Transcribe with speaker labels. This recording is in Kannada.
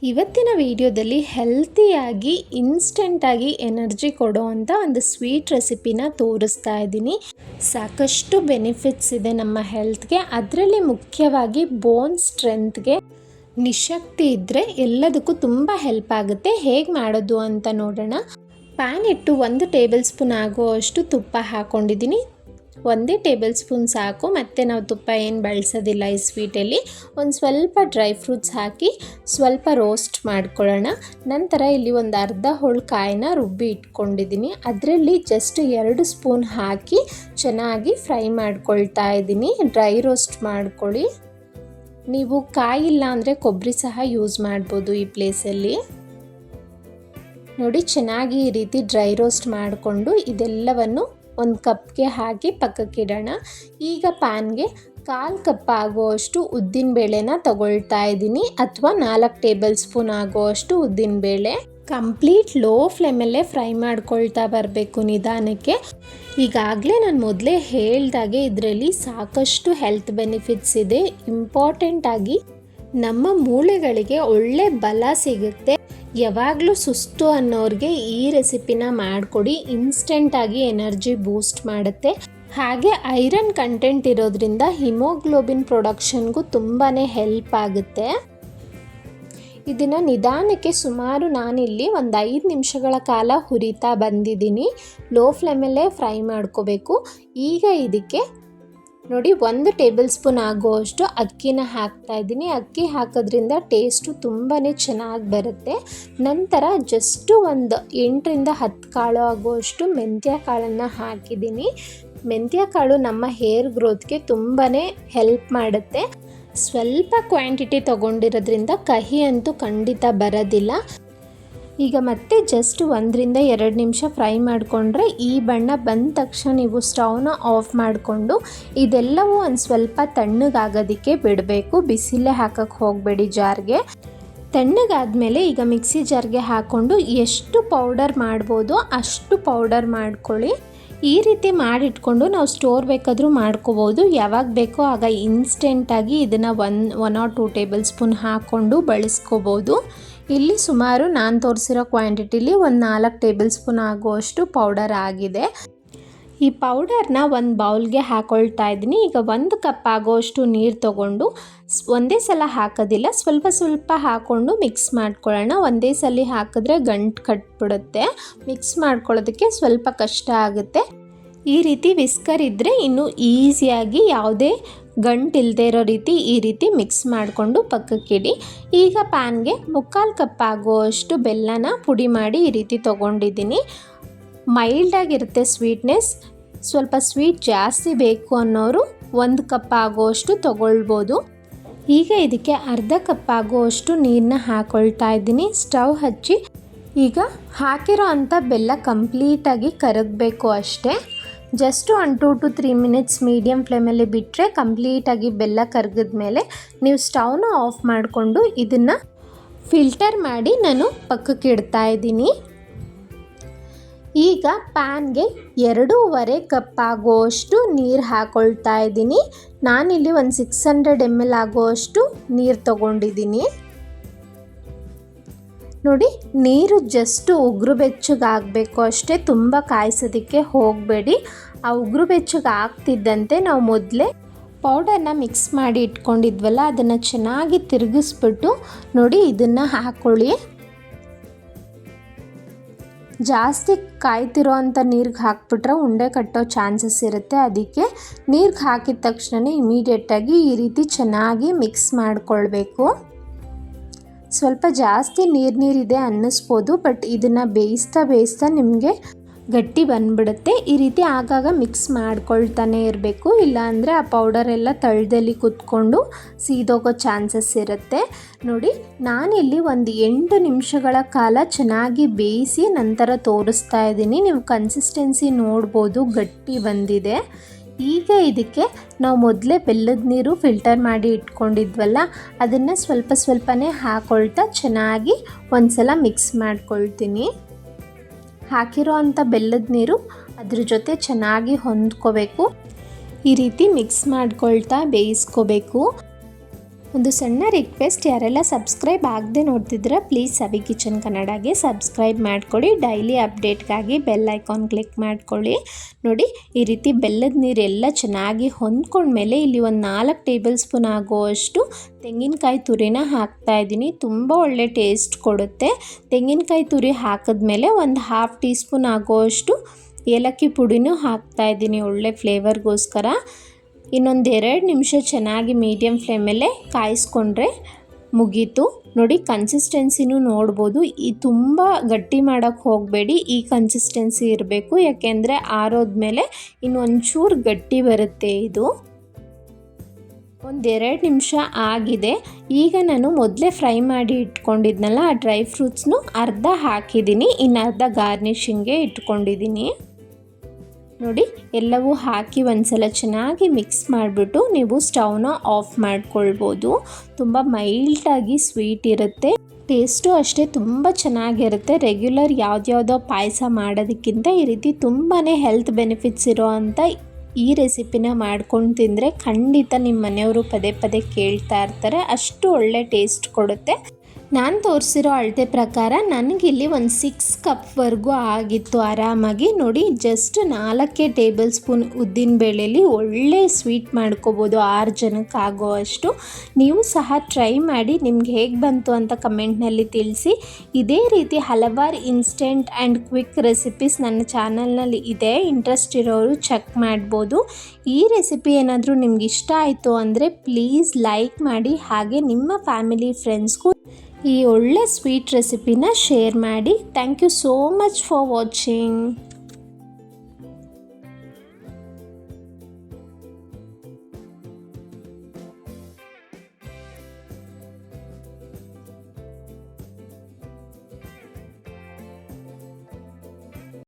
Speaker 1: ಇವತ್ತಿನ ವಿಡಿಯೋದಲ್ಲಿ ಹೆಲ್ತಿಯಾಗಿ ಇನ್ಸ್ಟೆಂಟಾಗಿ ಎನರ್ಜಿ ಕೊಡೋವಂಥ ಒಂದು ಸ್ವೀಟ್ ರೆಸಿಪಿನ ತೋರಿಸ್ತಾ ಇದ್ದೀನಿ. ಸಾಕಷ್ಟು ಬೆನಿಫಿಟ್ಸ್ ಇದೆ ನಮ್ಮ ಹೆಲ್ತ್ಗೆ. ಅದರಲ್ಲಿ ಮುಖ್ಯವಾಗಿ ಬೋನ್ ಸ್ಟ್ರೆಂತ್ಗೆ, ನಿಶಕ್ತಿ ಇದ್ದರೆ ಎಲ್ಲದಕ್ಕೂ ತುಂಬ ಹೆಲ್ಪ್ ಆಗುತ್ತೆ. ಹೇಗೆ ಮಾಡೋದು ಅಂತ ನೋಡೋಣ. ಪ್ಯಾನ್ ಇಟ್ಟು 1 ಟೇಬಲ್ ಸ್ಪೂನ್ ಆಗುವಷ್ಟು ತುಪ್ಪ ಹಾಕ್ಕೊಂಡಿದ್ದೀನಿ. 1 ಟೇಬಲ್ ಸ್ಪೂನ್ ಸಾಕು. ಮತ್ತು ನಾವು ತುಪ್ಪ ಏನು ಬಳಸೋದಿಲ್ಲ ಈ ಸ್ವೀಟಲ್ಲಿ. ಒಂದು ಸ್ವಲ್ಪ ಡ್ರೈ ಫ್ರೂಟ್ಸ್ ಹಾಕಿ ಸ್ವಲ್ಪ ರೋಸ್ಟ್ ಮಾಡ್ಕೊಳ್ಳೋಣ. ನಂತರ ಇಲ್ಲಿ ಒಂದು ಅರ್ಧ ಹೋಳು ಕಾಯಿನ ರುಬ್ಬಿ ಇಟ್ಕೊಂಡಿದ್ದೀನಿ. ಅದರಲ್ಲಿ ಜಸ್ಟ್ 2 ಸ್ಪೂನ್ ಹಾಕಿ ಚೆನ್ನಾಗಿ ಫ್ರೈ ಮಾಡ್ಕೊಳ್ತಾ ಇದ್ದೀನಿ. ಡ್ರೈ ರೋಸ್ಟ್ ಮಾಡ್ಕೊಳ್ಳಿ. ನೀವು ಕಾಯಿ ಇಲ್ಲ ಅಂದರೆ ಕೊಬ್ಬರಿ ಸಹ ಯೂಸ್ ಮಾಡ್ಬೋದು ಈ ಪ್ಲೇಸಲ್ಲಿ. ನೋಡಿ, ಚೆನ್ನಾಗಿ ಈ ರೀತಿ ಡ್ರೈ ರೋಸ್ಟ್ ಮಾಡಿಕೊಂಡು ಇದೆಲ್ಲವನ್ನು ಒಂದು ಕಪ್ಗೆ ಹಾಕಿ ಪಕ್ಕಕ್ಕಿಡೋಣ. ಈಗ ಪ್ಯಾನ್ಗೆ 1/4 ಕಪ್ ಆಗುವಷ್ಟು ಉದ್ದಿನಬೇಳೆನ ತಗೊಳ್ತಾ ಇದ್ದೀನಿ, ಅಥವಾ 4 ಟೇಬಲ್ ಸ್ಪೂನ್ ಆಗುವಷ್ಟು ಉದ್ದಿನಬೇಳೆ. ಕಂಪ್ಲೀಟ್ ಲೋ ಫ್ಲೇಮಲ್ಲೇ ಫ್ರೈ ಮಾಡ್ಕೊಳ್ತಾ ಬರಬೇಕು ನಿಧಾನಕ್ಕೆ. ಈಗಾಗಲೇ ನಾನು ಮೊದಲೇ ಹೇಳ್ದಾಗೆ ಇದರಲ್ಲಿ ಸಾಕಷ್ಟು ಹೆಲ್ತ್ ಬೆನಿಫಿಟ್ಸ್ ಇದೆ. ಇಂಪಾರ್ಟೆಂಟಾಗಿ ನಮ್ಮ ಮೂಳೆಗಳಿಗೆ ಒಳ್ಳೆ ಬಲ ಸಿಗುತ್ತೆ. ಯಾವಾಗಲೂ ಸುಸ್ತು ಅನ್ನೋರಿಗೆ ಈ ರೆಸಿಪಿನ ಮಾಡಿಕೊಡಿ. ಇನ್ಸ್ಟೆಂಟಾಗಿ ಎನರ್ಜಿ ಬೂಸ್ಟ್ ಮಾಡುತ್ತೆ. ಹಾಗೆ ಐರನ್ ಕಂಟೆಂಟ್ ಇರೋದ್ರಿಂದ ಹಿಮೋಗ್ಲೋಬಿನ್ ಪ್ರೊಡಕ್ಷನ್ಗೂ ತುಂಬಾ ಹೆಲ್ಪ್ ಆಗುತ್ತೆ. ಇದನ್ನು ನಿಧಾನಕ್ಕೆ ಸುಮಾರು ನಾನಿಲ್ಲಿ ಒಂದು 5 ನಿಮಿಷಗಳ ಕಾಲ ಹುರಿತಾ ಬಂದಿದ್ದೀನಿ. ಲೋ ಫ್ಲೇಮಲ್ಲೇ ಫ್ರೈ ಮಾಡ್ಕೋಬೇಕು. ಈಗ ಇದಕ್ಕೆ ನೋಡಿ 1 ಟೇಬಲ್ ಸ್ಪೂನ್ ಆಗುವಷ್ಟು ಅಕ್ಕಿನ ಹಾಕ್ತಾ ಇದ್ದೀನಿ. ಅಕ್ಕಿ ಹಾಕೋದ್ರಿಂದ ಟೇಸ್ಟು ತುಂಬಾ ಚೆನ್ನಾಗಿ ಬರುತ್ತೆ. ನಂತರ ಜಸ್ಟು ಒಂದು 8 ರಿಂದ 10 ಕಾಳು ಆಗುವಷ್ಟು ಮೆಂತ್ಯ ಕಾಳನ್ನು ಹಾಕಿದ್ದೀನಿ. ಮೆಂತ್ಯ ಕಾಳು ನಮ್ಮ ಹೇರ್ ಗ್ರೋತ್ಗೆ ತುಂಬಾ ಹೆಲ್ಪ್ ಮಾಡುತ್ತೆ. ಸ್ವಲ್ಪ ಕ್ವಾಂಟಿಟಿ ತೊಗೊಂಡಿರೋದ್ರಿಂದ ಕಹಿ ಅಂತೂ ಖಂಡಿತ ಬರೋದಿಲ್ಲ. ಈಗ ಮತ್ತೆ ಜಸ್ಟ್ 1 ರಿಂದ 2 ನಿಮಿಷ ಫ್ರೈ ಮಾಡಿಕೊಂಡ್ರೆ ಈ ಬಣ್ಣ ಬಂದ ತಕ್ಷಣ ನೀವು ಸ್ಟವ್ನ ಆಫ್ ಮಾಡಿಕೊಂಡು ಇದೆಲ್ಲವೂ ಒಂದು ಸ್ವಲ್ಪ ತಣ್ಣಗಾಗೋದಕ್ಕೆ ಬಿಡಬೇಕು. ಬಿಸಿಲೇ ಹಾಕಕ್ಕೆ ಹೋಗಬೇಡಿ ಜಾರ್ಗೆ. ತಣ್ಣಗಾದ್ಮೇಲೆ ಈಗ ಮಿಕ್ಸಿ ಜಾರ್ಗೆ ಹಾಕ್ಕೊಂಡು ಎಷ್ಟು ಪೌಡರ್ ಮಾಡ್ಬೋದು ಅಷ್ಟು ಪೌಡರ್ ಮಾಡ್ಕೊಳ್ಳಿ. ಈ ರೀತಿ ಮಾಡಿಟ್ಕೊಂಡು ನಾವು ಸ್ಟೋರ್ ಬೇಕಾದರೂ ಮಾಡ್ಕೋಬೋದು. ಯಾವಾಗ ಬೇಕೋ ಆಗ ಇನ್ಸ್ಟೆಂಟಾಗಿ ಇದನ್ನು 1 or 2 ಟೇಬಲ್ ಸ್ಪೂನ್ ಹಾಕ್ಕೊಂಡು ಬಳಸ್ಕೋಬೋದು. ಇಲ್ಲಿ ಸುಮಾರು ನಾನು ತೋರಿಸಿರೋ ಕ್ವಾಂಟಿಟಿಲಿ ಒಂದು 4 ಟೇಬಲ್ ಸ್ಪೂನ್ ಆಗುವಷ್ಟು ಪೌಡರ್ ಆಗಿದೆ. ಈ ಪೌಡರ್ನ ಒಂದು ಬೌಲ್ಗೆ ಹಾಕ್ಕೊಳ್ತಾ ಇದ್ದೀನಿ. ಈಗ 1 ಕಪ್ ಆಗುವಷ್ಟು ನೀರು ತೊಗೊಂಡು ಒಂದೇ ಸಲ ಹಾಕೋದಿಲ್ಲ, ಸ್ವಲ್ಪ ಸ್ವಲ್ಪ ಹಾಕ್ಕೊಂಡು ಮಿಕ್ಸ್ ಮಾಡ್ಕೊಳ್ಳೋಣ. ಒಂದೇ ಸಲ ಹಾಕಿದ್ರೆ ಗಂಟು ಕಟ್ಬಿಡುತ್ತೆ. ಮಿಕ್ಸ್ ಮಾಡ್ಕೊಳ್ಳೋದಕ್ಕೆ ಸ್ವಲ್ಪ ಕಷ್ಟ ಆಗುತ್ತೆ. ಈ ರೀತಿ ವಿಸ್ಕರ್ ಇದ್ದರೆ ಇನ್ನೂ ಈಸಿಯಾಗಿ ಯಾವುದೇ ಗಂಟು ಇಲ್ಲದೆ ಇರೋ ರೀತಿ ಈ ರೀತಿ ಮಿಕ್ಸ್ ಮಾಡಿಕೊಂಡು ಪಕ್ಕಕ್ಕಿಡಿ. ಈಗ ಪ್ಯಾನ್ಗೆ 3/4 ಕಪ್ ಆಗುವಷ್ಟು ಬೆಲ್ಲನ ಪುಡಿ ಮಾಡಿ ಈ ರೀತಿ ತೊಗೊಂಡಿದ್ದೀನಿ. ಮೈಲ್ಡಾಗಿರುತ್ತೆ ಸ್ವೀಟ್ನೆಸ್. ಸ್ವಲ್ಪ ಸ್ವೀಟ್ ಜಾಸ್ತಿ ಬೇಕು ಅನ್ನೋರು 1 ಕಪ್ ಆಗುವಷ್ಟು ತೊಗೊಳ್ಬೋದು. ಈಗ ಇದಕ್ಕೆ ಅರ್ಧ ಕಪ್ ಆಗುವಷ್ಟು ನೀರನ್ನ ಹಾಕ್ಕೊಳ್ತಾ ಇದ್ದೀನಿ. ಸ್ಟವ್ ಹಚ್ಚಿ ಈಗ ಹಾಕಿರೋ ಅಂಥ ಬೆಲ್ಲ ಕಂಪ್ಲೀಟಾಗಿ ಕರಗಬೇಕು ಅಷ್ಟೇ. ಜಸ್ಟ್ 1 2 to 3 ಮಿನಿಟ್ಸ್ ಮೀಡಿಯಮ್ ಫ್ಲೇಮಲ್ಲಿ ಬಿಟ್ಟರೆ ಕಂಪ್ಲೀಟಾಗಿ ಬೆಲ್ಲ ಕರಗಿದ್ಮೇಲೆ ನೀವು ಸ್ಟವ್ನ ಆಫ್ ಮಾಡಿಕೊಂಡು ಇದನ್ನು ಫಿಲ್ಟರ್ ಮಾಡಿ ನಾನು ಪಕ್ಕಕ್ಕೆ ಇಡ್ತಾ ಇದ್ದೀನಿ. ಈಗ ಪ್ಯಾನ್ಗೆ 2.5 ಕಪ್ ಆಗುವಷ್ಟು ನೀರು ಹಾಕ್ಕೊಳ್ತಾ ಇದ್ದೀನಿ. ನಾನಿಲ್ಲಿ ಒಂದು 600 ml ಆಗುವಷ್ಟು ನೀರು ತೊಗೊಂಡಿದ್ದೀನಿ. ನೋಡಿ, ನೀರು ಜಸ್ಟ್ ಉಗುರು ಬೆಚ್ಚಗಾಗಬೇಕು ಅಷ್ಟೇ. ತುಂಬ ಕಾಯಿಸೋದಕ್ಕೆ ಹೋಗಬೇಡಿ. ಆ ಉಗುರು ಬೆಚ್ಚಗೆ ಆಗ್ತಿದ್ದಂತೆ ನಾವು ಮೊದಲೇ ಪೌಡರ್ನ ಮಿಕ್ಸ್ ಮಾಡಿ ಇಟ್ಕೊಂಡಿದ್ವಲ್ಲ ಅದನ್ನು ಚೆನ್ನಾಗಿ ತಿರುಗಿಸ್ಬಿಟ್ಟು ನೋಡಿ ಇದನ್ನು ಹಾಕ್ಕೊಳ್ಳಿ. ಜಾಸ್ತಿ ಕಾಯ್ತಿರೋ ಅಂಥ ನೀರಿಗೆ ಹಾಕ್ಬಿಟ್ರೆ ಉಂಡೆ ಕಟ್ಟೋ ಚಾನ್ಸಸ್ ಇರುತ್ತೆ. ಅದಕ್ಕೆ ನೀರಿಗೆ ಹಾಕಿದ ತಕ್ಷಣ ಇಮಿಡಿಯೇಟಾಗಿ ಈ ರೀತಿ ಚೆನ್ನಾಗಿ ಮಿಕ್ಸ್ ಮಾಡಿಕೊಳ್ಬೇಕು. ಸ್ವಲ್ಪ ಜಾಸ್ತಿ ನೀರಿದೆ ಅನ್ನಿಸ್ಬೋದು, ಬಟ್ ಇದನ್ನು ಬೇಯಿಸ್ತಾ ನಿಮಗೆ ಗಟ್ಟಿ ಬಂದ್ಬಿಡುತ್ತೆ. ಈ ರೀತಿ ಆಗಾಗ ಮಿಕ್ಸ್ ಮಾಡ್ಕೊಳ್ತಾನೆ ಇರಬೇಕು. ಇಲ್ಲಾಂದರೆ ಆ ಪೌಡರ್ ಎಲ್ಲ ತಳದಲ್ಲಿ ಕುತ್ಕೊಂಡು ಸೀದೋಗೋ ಚಾನ್ಸಸ್ ಇರುತ್ತೆ. ನೋಡಿ, ನಾನಿಲ್ಲಿ ಒಂದು 8 ನಿಮಿಷಗಳ ಕಾಲ ಚೆನ್ನಾಗಿ ಬೇಯಿಸಿ ನಂತರ ತೋರಿಸ್ತಾ ಇದ್ದೀನಿ. ನೀವು ಕನ್ಸಿಸ್ಟೆನ್ಸಿ ನೋಡ್ಬೋದು, ಗಟ್ಟಿ ಬಂದಿದೆ. ಈಗ ಇದಕ್ಕೆ ನಾವು ಮೊದಲೇ ಬೆಲ್ಲದ ನೀರು ಫಿಲ್ಟರ್ ಮಾಡಿ ಇಟ್ಕೊಂಡಿದ್ವಲ್ಲ ಅದನ್ನು ಸ್ವಲ್ಪ ಸ್ವಲ್ಪನೇ ಹಾಕ್ಕೊಳ್ತಾ ಚೆನ್ನಾಗಿ ಒಂದು ಸಲ ಮಿಕ್ಸ್ ಮಾಡ್ಕೊಳ್ತೀನಿ. ಹಾಕಿರೋ ಅಂಥ ಬೆಲ್ಲದ ನೀರು ಅದ್ರ ಜೊತೆ ಚೆನ್ನಾಗಿ ಹೊಂದ್ಕೋಬೇಕು. ಈ ರೀತಿ ಮಿಕ್ಸ್ ಮಾಡ್ಕೊಳ್ತಾ ಬೇಯಿಸ್ಕೋಬೇಕು. ಒಂದು ಸಣ್ಣ ರಿಕ್ವೆಸ್ಟ್, ಯಾರೆಲ್ಲ ಸಬ್ಸ್ಕ್ರೈಬ್ ಆಗದೆ ನೋಡ್ತಿದ್ರೆ ಪ್ಲೀಸ್ ಸವಿ ಕಿಚನ್ ಕನ್ನಡಗೆ ಸಬ್ಸ್ಕ್ರೈಬ್ ಮಾಡ್ಕೊಳ್ಳಿ. ಡೈಲಿ ಅಪ್ಡೇಟ್ಗಾಗಿ ಬೆಲ್ ಐಕಾನ್ ಕ್ಲಿಕ್ ಮಾಡ್ಕೊಳ್ಳಿ. ನೋಡಿ, ಈ ರೀತಿ ಬೆಲ್ಲದ ನೀರೆಲ್ಲ ಚೆನ್ನಾಗಿ ಹೊಂದ್ಕೊಂಡ್ಮೇಲೆ ಇಲ್ಲಿ ಒಂದು 4 ಟೇಬಲ್ ಸ್ಪೂನ್ ಆಗುವಷ್ಟು ತೆಂಗಿನಕಾಯಿ ತುರಿನ ಹಾಕ್ತಾಯಿದ್ದೀನಿ. ತುಂಬ ಒಳ್ಳೆ ಟೇಸ್ಟ್ ಕೊಡುತ್ತೆ. ತೆಂಗಿನಕಾಯಿ ತುರಿ ಹಾಕಿದ್ಮೇಲೆ ಒಂದು 1/2 ಟೀ ಸ್ಪೂನ್ ಆಗುವಷ್ಟು ಏಲಕ್ಕಿ ಪುಡಿನೂ ಹಾಕ್ತಾಯಿದ್ದೀನಿ, ಒಳ್ಳೆ ಫ್ಲೇವರ್ಗೋಸ್ಕರ. ಇನ್ನೊಂದು 2 ನಿಮಿಷ ಚೆನ್ನಾಗಿ ಮೀಡಿಯಮ್ ಫ್ಲೇಮಲ್ಲೇ ಕಾಯಿಸ್ಕೊಂಡ್ರೆ ಮುಗೀತು. ನೋಡಿ, ಕನ್ಸಿಸ್ಟೆನ್ಸಿನೂ ನೋಡ್ಬೋದು. ಈ ತುಂಬ ಗಟ್ಟಿ ಮಾಡೋಕ್ಕೆ ಹೋಗಬೇಡಿ, ಈ ಕನ್ಸಿಸ್ಟೆನ್ಸಿ ಇರಬೇಕು. ಯಾಕೆಂದರೆ ಆರೋದ್ಮೇಲೆ ಇನ್ನೊಂಚೂರು ಗಟ್ಟಿ ಬರುತ್ತೆ ಇದು. ಒಂದು 2 ನಿಮಿಷ ಆಗಿದೆ. ಈಗ ನಾನು ಮೊದಲೇ ಫ್ರೈ ಮಾಡಿ ಇಟ್ಕೊಂಡಿದ್ನಲ್ಲ ಆ ಡ್ರೈ ಫ್ರೂಟ್ಸ್ನು ಅರ್ಧ ಹಾಕಿದ್ದೀನಿ, ಇನ್ನು ಅರ್ಧ ಗಾರ್ನಿಷಿಂಗ್ಗೆ ಇಟ್ಕೊಂಡಿದ್ದೀನಿ. ನೋಡಿ, ಎಲ್ಲವೂ ಹಾಕಿ ಒಂದ್ಸಲ ಚೆನ್ನಾಗಿ ಮಿಕ್ಸ್ ಮಾಡಿಬಿಟ್ಟು ನೀವು ಸ್ಟವ್ನ ಆಫ್ ಮಾಡ್ಕೊಳ್ಬೋದು. ತುಂಬ ಮೈಲ್ಡಾಗಿ ಸ್ವೀಟ್ ಇರುತ್ತೆ, ಟೇಸ್ಟು ಅಷ್ಟೇ ತುಂಬ ಚೆನ್ನಾಗಿರುತ್ತೆ. ರೆಗ್ಯುಲರ್ ಯಾವುದ್ಯಾವುದೋ ಪಾಯಸ ಮಾಡೋದಕ್ಕಿಂತ ಈ ರೀತಿ ತುಂಬಾ ಹೆಲ್ತ್ ಬೆನಿಫಿಟ್ಸ್ ಇರೋ ಅಂಥ ಈ ರೆಸಿಪಿನ ಮಾಡ್ಕೊಂಡು ತಿಂದರೆ ಖಂಡಿತ ನಿಮ್ಮ ಮನೆಯವರು ಪದೇ ಪದೇ ಕೇಳ್ತಾ ಇರ್ತಾರೆ, ಅಷ್ಟು ಒಳ್ಳೆ ಟೇಸ್ಟ್ ಕೊಡುತ್ತೆ. ನಾನು ತೋರಿಸಿರೋ ಅಳತೆ ಪ್ರಕಾರ ನನಗಿಲ್ಲಿ ಒಂದು 6 ಕಪ್ವರೆಗೂ ಆಗಿತ್ತು ಆರಾಮಾಗಿ. ನೋಡಿ, ಜಸ್ಟ್ 4 ಟೇಬಲ್ ಸ್ಪೂನ್ ಉದ್ದಿನಬೇಳೆಲಿ ಒಳ್ಳೆ ಸ್ವೀಟ್ ಮಾಡ್ಕೋಬೋದು 6 ಜನಕ್ಕೆ ಆಗೋ ಅಷ್ಟು. ನೀವು ಸಹ ಟ್ರೈ ಮಾಡಿ, ನಿಮ್ಗೆ ಹೇಗೆ ಬಂತು ಅಂತ ಕಮೆಂಟ್ನಲ್ಲಿ ತಿಳಿಸಿ. ಇದೇ ರೀತಿ ಹಲವಾರು ಇನ್ಸ್ಟೆಂಟ್ ಆ್ಯಂಡ್ ಕ್ವಿಕ್ ರೆಸಿಪೀಸ್ ನನ್ನ ಚಾನಲ್ನಲ್ಲಿ ಇದೆ, ಇಂಟ್ರೆಸ್ಟ್ ಇರೋರು ಚೆಕ್ ಮಾಡ್ಬೋದು. ಈ ರೆಸಿಪಿ ಏನಾದರೂ ನಿಮ್ಗೆ ಇಷ್ಟ ಆಯಿತು ಅಂದರೆ ಪ್ಲೀಸ್ ಲೈಕ್ ಮಾಡಿ, ಹಾಗೆ ನಿಮ್ಮ ಫ್ಯಾಮಿಲಿ ಫ್ರೆಂಡ್ಸ್ಗೂ ಈ ಒಳ್ಳೆ ಸ್ವೀಟ್ ರೆಸಿಪಿನ ಶೇರ್ ಮಾಡಿ. Thank you so much for watching.